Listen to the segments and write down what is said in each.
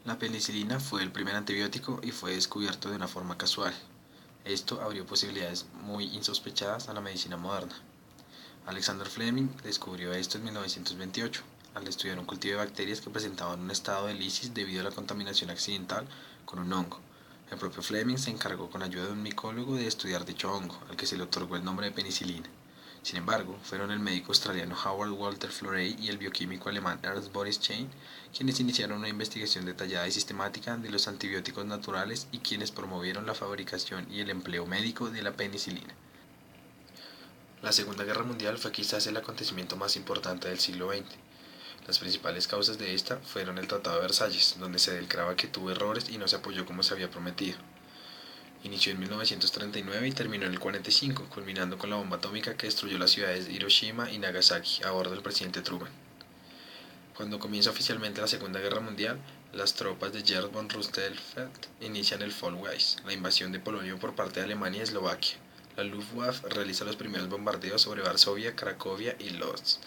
La penicilina fue el primer antibiótico y fue descubierto de una forma casual. Esto abrió posibilidades muy insospechadas a la medicina moderna. Alexander Fleming descubrió esto en 1928, al estudiar un cultivo de bacterias que presentaban un estado de lisis debido a la contaminación accidental con un hongo. El propio Fleming se encargó con ayuda de un micólogo de estudiar dicho hongo, al que se le otorgó el nombre de penicilina. Sin embargo, fueron el médico australiano Howard Walter Florey y el bioquímico alemán Ernst Boris Chain quienes iniciaron una investigación detallada y sistemática de los antibióticos naturales y quienes promovieron la fabricación y el empleo médico de la penicilina. La Segunda Guerra Mundial fue quizás el acontecimiento más importante del siglo XX. Las principales causas de esta fueron el Tratado de Versalles, donde se declaraba que tuvo errores y no se apoyó como se había prometido. Inició en 1939 y terminó en el 45, culminando con la bomba atómica que destruyó las ciudades de Hiroshima y Nagasaki a bordo del presidente Truman. Cuando comienza oficialmente la Segunda Guerra Mundial, las tropas de Gerd von Rundstedt inician el Fallweiss, la invasión de Polonia por parte de Alemania y Eslovaquia. La Luftwaffe realiza los primeros bombardeos sobre Varsovia, Cracovia y Lodz.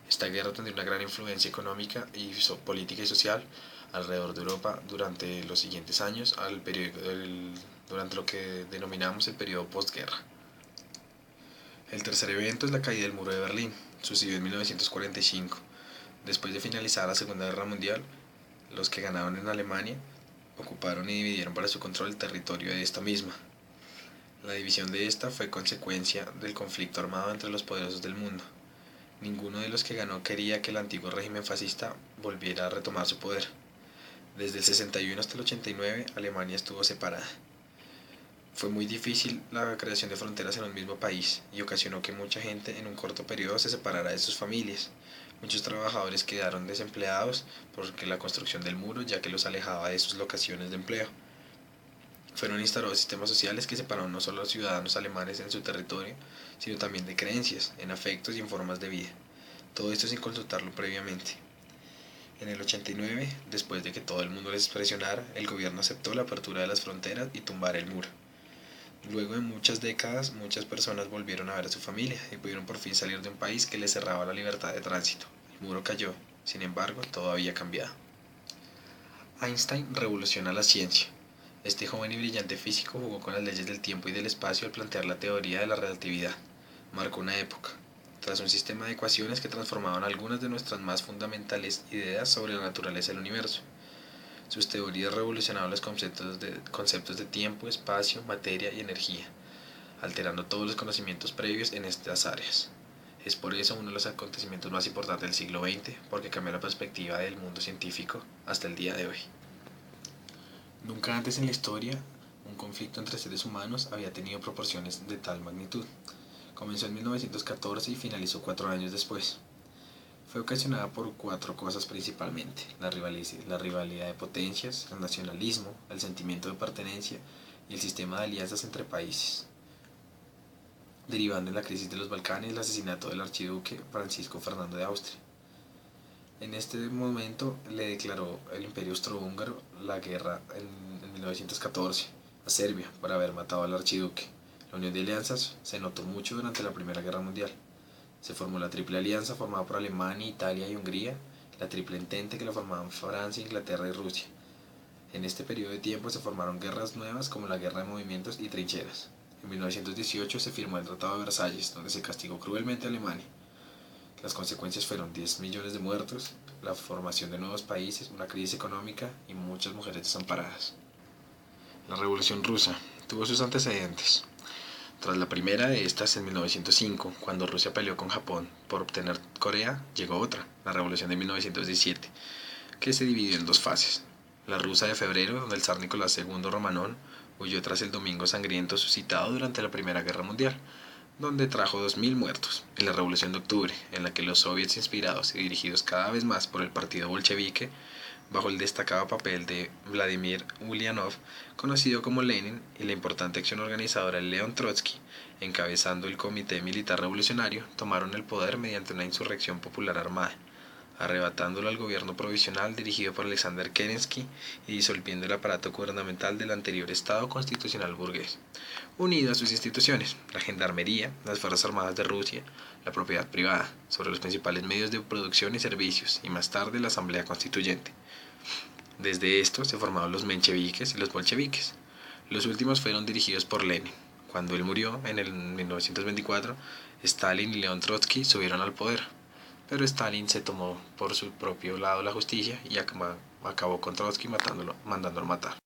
Esta guerra tendría una gran influencia económica y política y social alrededor de Europa durante los siguientes años, durante lo que denominamos el periodo postguerra. El tercer evento es la caída del muro de Berlín, sucedió en 1945. Después de finalizar la Segunda Guerra Mundial, los que ganaron en Alemania ocuparon y dividieron para su control el territorio de esta misma. La división de esta fue consecuencia del conflicto armado entre los poderosos del mundo. Ninguno de los que ganó quería que el antiguo régimen fascista volviera a retomar su poder. Desde el 61 hasta el 89, Alemania estuvo separada. Fue muy difícil la creación de fronteras en un mismo país y ocasionó que mucha gente en un corto periodo se separara de sus familias. Muchos trabajadores quedaron desempleados por la construcción del muro, ya que los alejaba de sus locaciones de empleo. Fueron instaurados sistemas sociales que separaron no solo a los ciudadanos alemanes en su territorio, sino también de creencias, en afectos y en formas de vida. Todo esto sin consultarlo previamente. En el 89, después de que todo el mundo les presionara, el gobierno aceptó la apertura de las fronteras y tumbar el muro. Luego de muchas décadas, muchas personas volvieron a ver a su familia y pudieron por fin salir de un país que les cerraba la libertad de tránsito. El muro cayó, sin embargo, todo había cambiado. Einstein revoluciona la ciencia. Este joven y brillante físico jugó con las leyes del tiempo y del espacio al plantear la teoría de la relatividad. Marcó una época, tras un sistema de ecuaciones que transformaban algunas de nuestras más fundamentales ideas sobre la naturaleza del universo. Sus teorías revolucionaron los conceptos de tiempo, espacio, materia y energía, alterando todos los conocimientos previos en estas áreas. Es por eso uno de los acontecimientos más importantes del siglo XX, porque cambió la perspectiva del mundo científico hasta el día de hoy. Nunca antes en la historia un conflicto entre seres humanos había tenido proporciones de tal magnitud. Comenzó en 1914 y finalizó 4 años después. Fue ocasionada por 4 cosas principalmente: la rivalidad de potencias, el nacionalismo, el sentimiento de pertenencia y el sistema de alianzas entre países, derivando en la crisis de los Balcanes y el asesinato del archiduque Francisco Fernando de Austria. En este momento le declaró el Imperio Austrohúngaro la guerra en 1914 a Serbia por haber matado al archiduque. La unión de alianzas se notó mucho durante la Primera Guerra Mundial. Se formó la Triple Alianza formada por Alemania, Italia y Hungría, la Triple Entente que la formaban Francia, Inglaterra y Rusia. En este periodo de tiempo se formaron guerras nuevas como la Guerra de Movimientos y Trincheras. En 1918 se firmó el Tratado de Versalles, donde se castigó cruelmente a Alemania. Las consecuencias fueron 10 millones de muertos, la formación de nuevos países, una crisis económica y muchas mujeres desamparadas. La Revolución Rusa tuvo sus antecedentes. Tras la primera de estas, en 1905, cuando Rusia peleó con Japón por obtener Corea, llegó otra, la Revolución de 1917, que se dividió en 2 fases. La rusa de febrero, donde el zar Nicolás II Romanón huyó tras el Domingo Sangriento suscitado durante la Primera Guerra Mundial, donde trajo 2000 muertos, y la Revolución de Octubre, en la que los soviets inspirados y dirigidos cada vez más por el partido bolchevique, bajo el destacado papel de Vladimir Ulyanov, conocido como Lenin, y la importante acción organizadora León Trotsky, encabezando el Comité Militar Revolucionario, tomaron el poder mediante una insurrección popular armada, arrebatándolo al gobierno provisional dirigido por Alexander Kerensky y disolviendo el aparato gubernamental del anterior Estado constitucional burgués, unido a sus instituciones, la gendarmería, las Fuerzas Armadas de Rusia, la propiedad privada, sobre los principales medios de producción y servicios, y más tarde la Asamblea Constituyente. Desde esto se formaron los mencheviques y los bolcheviques. Los últimos fueron dirigidos por Lenin. Cuando él murió en el 1924, Stalin y León Trotsky subieron al poder, pero Stalin se tomó por su propio lado la justicia y acabó con Trotsky mandándolo matar.